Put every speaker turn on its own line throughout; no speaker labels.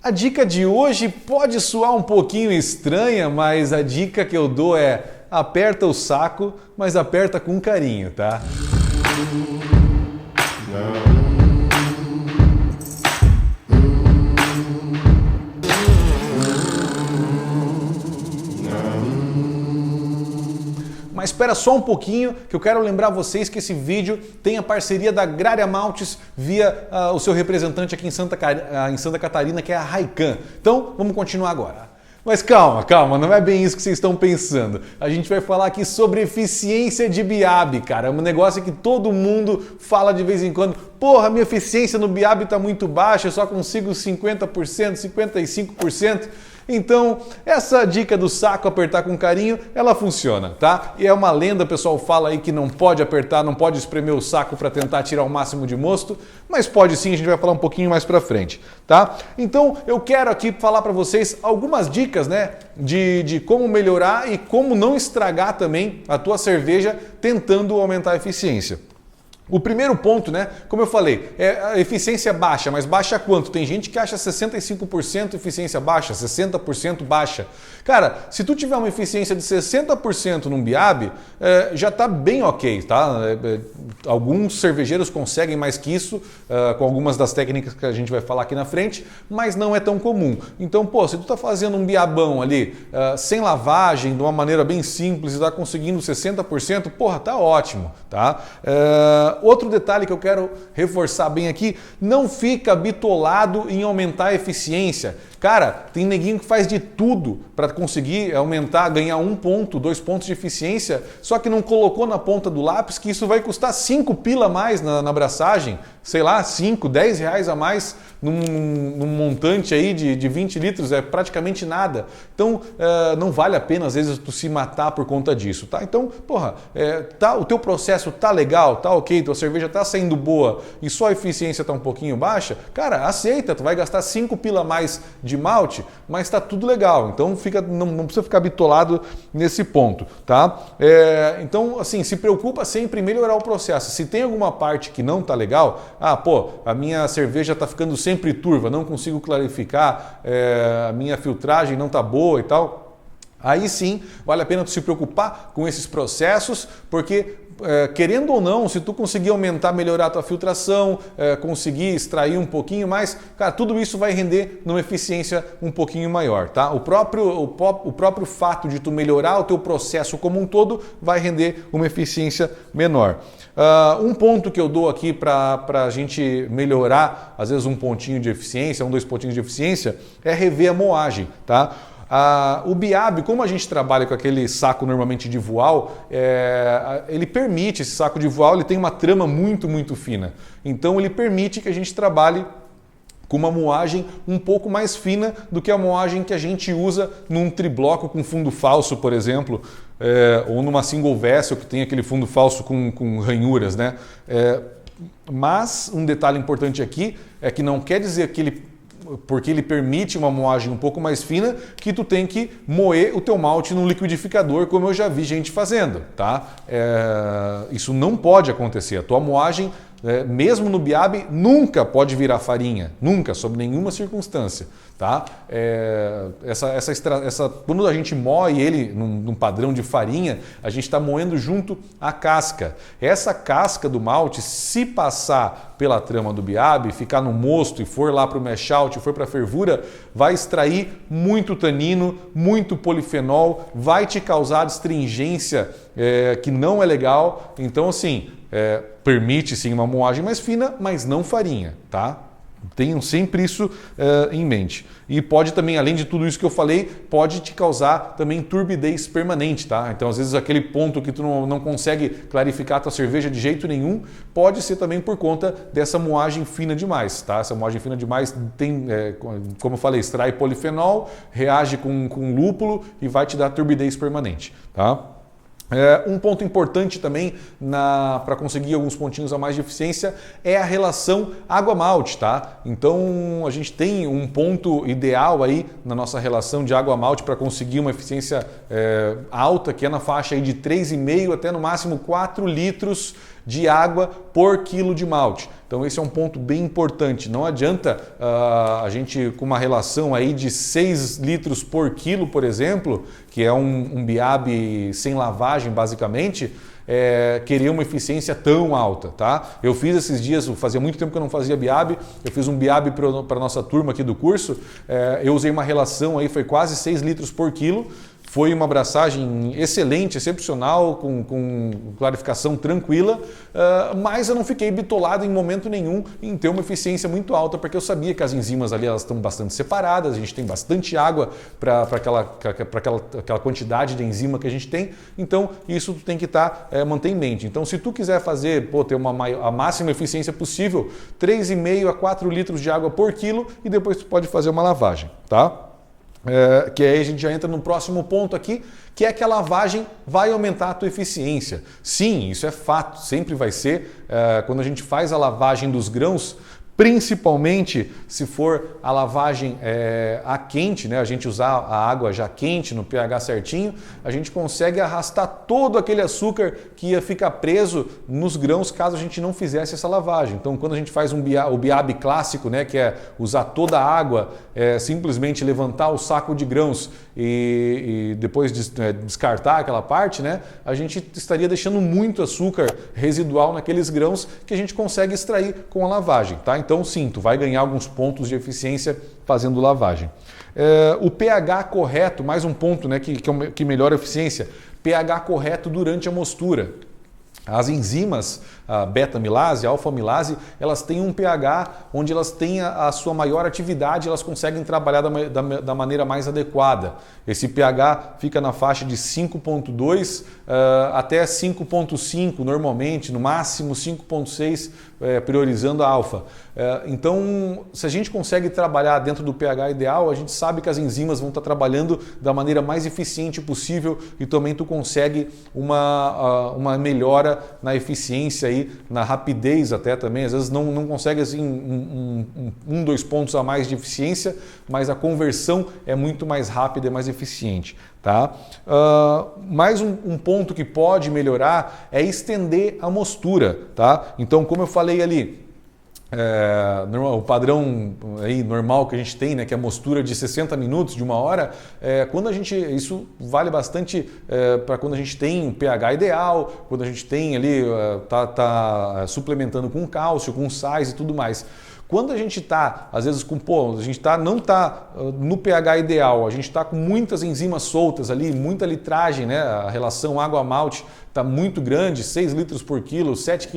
A dica de hoje pode soar um pouquinho estranha, mas a dica que eu dou é: aperta o saco, mas aperta com carinho, tá? Mas espera só um pouquinho que eu quero lembrar vocês que esse vídeo tem a parceria da Gralha Maltes via o seu representante aqui em Santa Catarina, que é a Raican. Então, vamos continuar agora. Mas calma, não é bem isso que vocês estão pensando. A gente vai falar aqui sobre eficiência de BIAB, cara. É um negócio que todo mundo fala de vez em quando. Porra, minha eficiência no BIAB está muito baixa, eu só consigo 50%, 55%. Então, essa dica do saco apertar com carinho, ela funciona, tá? E é uma lenda, o pessoal fala aí que não pode apertar, não pode espremer o saco para tentar tirar o máximo de mosto, mas pode sim, a gente vai falar um pouquinho mais para frente, tá? Então, eu quero aqui falar para vocês algumas dicas, né, de como melhorar e como não estragar também a tua cerveja tentando aumentar a eficiência. O primeiro ponto, né, como eu falei, é a eficiência baixa, mas baixa quanto? Tem gente que acha 65% eficiência baixa, 60% baixa. Cara, se tu tiver uma eficiência de 60% num BIAB, já tá bem ok, tá? Alguns cervejeiros conseguem mais que isso, com algumas das técnicas que a gente vai falar aqui na frente, mas não é tão comum. Então, pô, se tu tá fazendo um biabão ali, sem lavagem, de uma maneira bem simples e tá conseguindo 60%, porra, tá ótimo, tá? Outro detalhe que eu quero reforçar bem aqui, não fica bitolado em aumentar a eficiência. Cara, tem neguinho que faz de tudo para conseguir aumentar, ganhar 1 ponto, 2 pontos de eficiência, só que não colocou na ponta do lápis que isso vai custar 5 pila a mais na abraçagem, sei lá, 5, 10 reais a mais num montante aí de 20 litros, é praticamente nada. Então, não vale a pena às vezes tu se matar por conta disso, tá? Então, porra, o teu processo tá legal, tá ok, tua cerveja tá saindo boa e só a eficiência tá um pouquinho baixa, cara, aceita, tu vai gastar 5 pila a mais de malte, mas tá tudo legal. Então não precisa ficar bitolado nesse ponto, tá? Então, assim, se preocupa sempre em melhorar o processo. Se tem alguma parte que não tá legal, a minha cerveja tá ficando sempre turva, não consigo clarificar, a minha filtragem não tá boa e tal, aí sim vale a pena tu se preocupar com esses processos, porque querendo ou não, se tu conseguir aumentar, melhorar a tua filtração, conseguir extrair um pouquinho mais, cara, tudo isso vai render numa eficiência um pouquinho maior, tá? O próprio fato de tu melhorar o teu processo como um todo vai render uma eficiência menor. Um ponto que eu dou aqui para a gente melhorar, às vezes 1 pontinho de eficiência, 1, 2 pontinhos de eficiência, é rever a moagem, tá? O BIAB, como a gente trabalha com aquele saco normalmente de voal, ele permite, esse saco de voal ele tem uma trama muito, muito fina. Então ele permite que a gente trabalhe com uma moagem um pouco mais fina do que a moagem que a gente usa num tribloco com fundo falso, por exemplo, ou numa single vessel que tem aquele fundo falso com ranhuras, né? Mas um detalhe importante aqui é que não quer dizer que porque ele permite uma moagem um pouco mais fina, que tu tem que moer o teu malte no liquidificador, como eu já vi gente fazendo, tá? Isso não pode acontecer. A tua moagem, mesmo no BIAB, nunca pode virar farinha, nunca, sob nenhuma circunstância, tá? Quando a gente moe ele num padrão de farinha, a gente está moendo junto a casca. Essa casca do malte, se passar pela trama do BIAB, ficar no mosto e for lá para o mash out, for para a fervura, vai extrair muito tanino, muito polifenol, vai te causar astringência que não é legal. Então, assim, permite sim uma moagem mais fina, mas não farinha, tá? Tenham sempre isso em mente. E pode também, além de tudo isso que eu falei, pode te causar também turbidez permanente, tá? Então, às vezes, aquele ponto que tu não consegue clarificar a tua cerveja de jeito nenhum, pode ser também por conta dessa moagem fina demais, tá? Essa moagem fina demais tem, como eu falei, extrai polifenol, reage com lúpulo e vai te dar turbidez permanente, tá? Um ponto importante também para conseguir alguns pontinhos a mais de eficiência é a relação água-malte, tá? Então a gente tem um ponto ideal aí na nossa relação de água-malte para conseguir uma eficiência alta, que é na faixa aí de 3,5 até no máximo 4 litros de água por quilo de malte. Então esse é um ponto bem importante. Não adianta a gente, com uma relação aí de 6 litros por quilo, por exemplo, que é um BIAB sem lavagem basicamente, querer uma eficiência tão alta, tá? Eu fiz esses dias, fazia muito tempo que eu não fazia BIAB, eu fiz um BIAB para a nossa turma aqui do curso, eu usei uma relação aí, foi quase 6 litros por quilo. Foi uma abraçagem excelente, excepcional, com clarificação tranquila, mas eu não fiquei bitolado em momento nenhum em ter uma eficiência muito alta, porque eu sabia que as enzimas ali elas estão bastante separadas, a gente tem bastante água para aquela quantidade de enzima que a gente tem, então isso tu tem que manter em mente. Então se tu quiser fazer, ter a máxima eficiência possível, 3,5 a 4 litros de água por quilo e depois tu pode fazer uma lavagem, tá? Que aí a gente já entra no próximo ponto aqui, que é que a lavagem vai aumentar a tua eficiência. Sim, isso é fato, sempre vai ser. Quando a gente faz a lavagem dos grãos, principalmente se for a lavagem a quente, né? A gente usar a água já quente, no pH certinho, a gente consegue arrastar todo aquele açúcar que ia ficar preso nos grãos caso a gente não fizesse essa lavagem. Então, quando a gente faz o BIAB clássico, né, que é usar toda a água, simplesmente levantar o saco de grãos e depois descartar aquela parte, né, a gente estaria deixando muito açúcar residual naqueles grãos que a gente consegue extrair com a lavagem, tá? Então sim, tu vai ganhar alguns pontos de eficiência fazendo lavagem. O pH correto, mais um ponto, né, que melhora a eficiência, pH correto durante a mostura. As enzimas, a beta-amilase, a alfa-amilase, elas têm um pH onde elas têm a sua maior atividade, elas conseguem trabalhar da maneira mais adequada. Esse pH fica na faixa de 5,2 até 5,5 normalmente, no máximo 5,6 priorizando a alfa. Então, se a gente consegue trabalhar dentro do pH ideal, a gente sabe que as enzimas vão estar trabalhando da maneira mais eficiente possível e também tu consegue uma melhora na eficiência aí, na rapidez até também. Às vezes não consegue assim 2 pontos a mais de eficiência, mas a conversão é muito mais rápida e mais eficiente. Tá? Mais um ponto que pode melhorar é estender a mostura. Tá? Então, como eu falei ali, o padrão aí normal que a gente tem, né, que é a mostura de 60 minutos, de 1 hora, isso vale bastante para quando a gente tem um pH ideal, quando a gente tem ali, tá suplementando com cálcio, com sais e tudo mais. Quando a gente está, às vezes, não está no pH ideal, a gente está com muitas enzimas soltas ali, muita litragem, né? A relação água-malte está muito grande, 6 litros por quilo, 7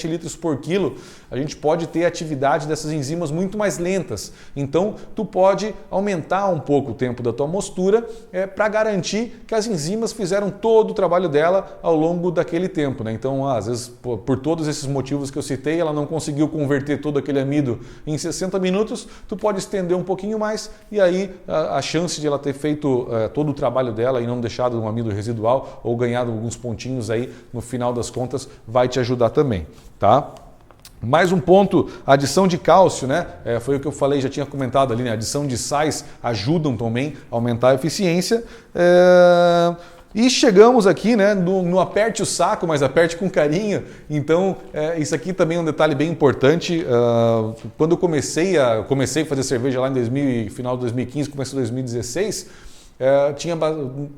litros por quilo, a gente pode ter a atividade dessas enzimas muito mais lentas. Então, tu pode aumentar um pouco o tempo da tua mostura para garantir que as enzimas fizeram todo o trabalho dela ao longo daquele tempo, né? Então, às vezes, por todos esses motivos que eu citei, ela não conseguiu converter todo aquele amido em 60 minutos, tu pode estender um pouquinho mais e aí a chance de ela ter feito todo o trabalho dela e não deixado um amido residual ou ganhado alguns pontinhos aí no final das contas vai te ajudar também, tá? Mais um ponto, adição de cálcio, né? Foi o que eu falei, já tinha comentado ali, né? Adição de sais ajudam também a aumentar a eficiência. E chegamos aqui, né, no aperte o saco, mas aperte com carinho. Então, isso aqui também é um detalhe bem importante. Quando eu comecei a fazer cerveja lá em final de 2015, começo de 2016,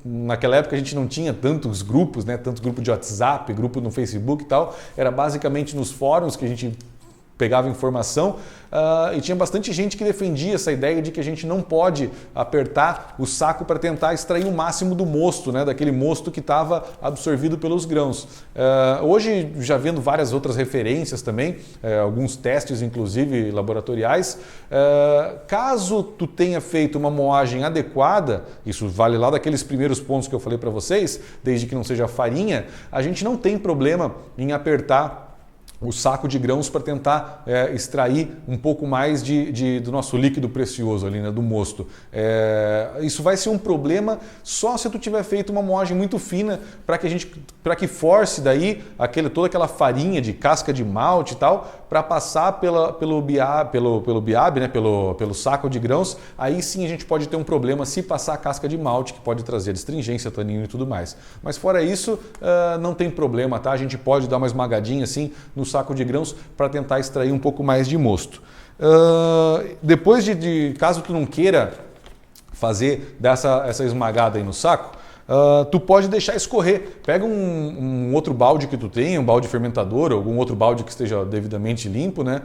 naquela época a gente não tinha tantos grupos, né, tantos grupos de WhatsApp, grupo no Facebook e tal. Era basicamente nos fóruns que a gente pegava informação e tinha bastante gente que defendia essa ideia de que a gente não pode apertar o saco para tentar extrair o máximo do mosto, né, daquele mosto que estava absorvido pelos grãos. Hoje, já vendo várias outras referências também, alguns testes inclusive laboratoriais, caso tu tenha feito uma moagem adequada, isso vale lá daqueles primeiros pontos que eu falei para vocês, desde que não seja farinha, a gente não tem problema em apertar o saco de grãos para tentar extrair um pouco mais do nosso líquido precioso ali, né, do mosto. Isso vai ser um problema só se tu tiver feito uma moagem muito fina para que force daí toda aquela farinha de casca de malte e tal para passar pelo biabe, né, pelo saco de grãos. Aí sim a gente pode ter um problema se passar a casca de malte, que pode trazer astringência, tanino e tudo mais. Mas fora isso, não tem problema, tá? A gente pode dar uma esmagadinha assim no saco de grãos para tentar extrair um pouco mais de mosto. Depois caso tu não queira fazer essa esmagada aí no saco, tu pode deixar escorrer. Pega um outro balde que tu tenha, um balde fermentador, ou algum outro balde que esteja devidamente limpo, né?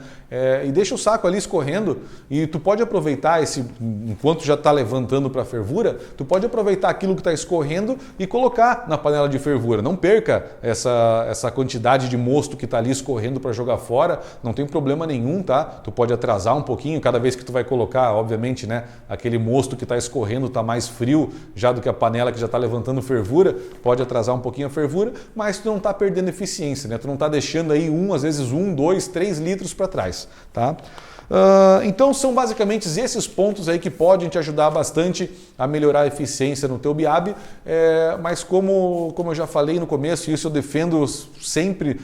E deixa o saco ali escorrendo, e tu pode aproveitar enquanto já está levantando para a fervura, tu pode aproveitar aquilo que está escorrendo e colocar na panela de fervura. Não perca essa quantidade de mosto que está ali escorrendo para jogar fora, não tem problema nenhum, tá? Tu pode atrasar um pouquinho, cada vez que tu vai colocar, obviamente, né? Aquele mosto que está escorrendo está mais frio já do que a panela que já está levantando fervura, pode atrasar um pouquinho a fervura, mas tu não está perdendo eficiência, né? Tu não está deixando aí às vezes 1, 2, 3 litros para trás, tá? Então são basicamente esses pontos aí que podem te ajudar bastante a melhorar a eficiência no teu biabe, mas como eu já falei no começo, isso eu defendo sempre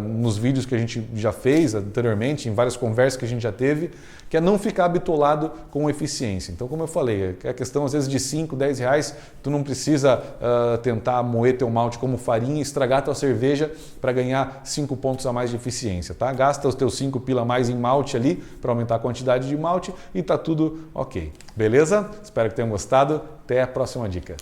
nos vídeos que a gente já fez anteriormente, em várias conversas que a gente já teve, que é não ficar bitolado com eficiência. Então, como eu falei, é questão às vezes de 5, 10 reais, tu não precisa tentar moer teu malte como farinha e estragar tua cerveja para ganhar 5 pontos a mais de eficiência, tá? Gasta os teus 5 pila a mais em malte ali para aumentar a quantidade de malte e tá tudo ok. Beleza? Espero que tenham gostado. Até a próxima dica.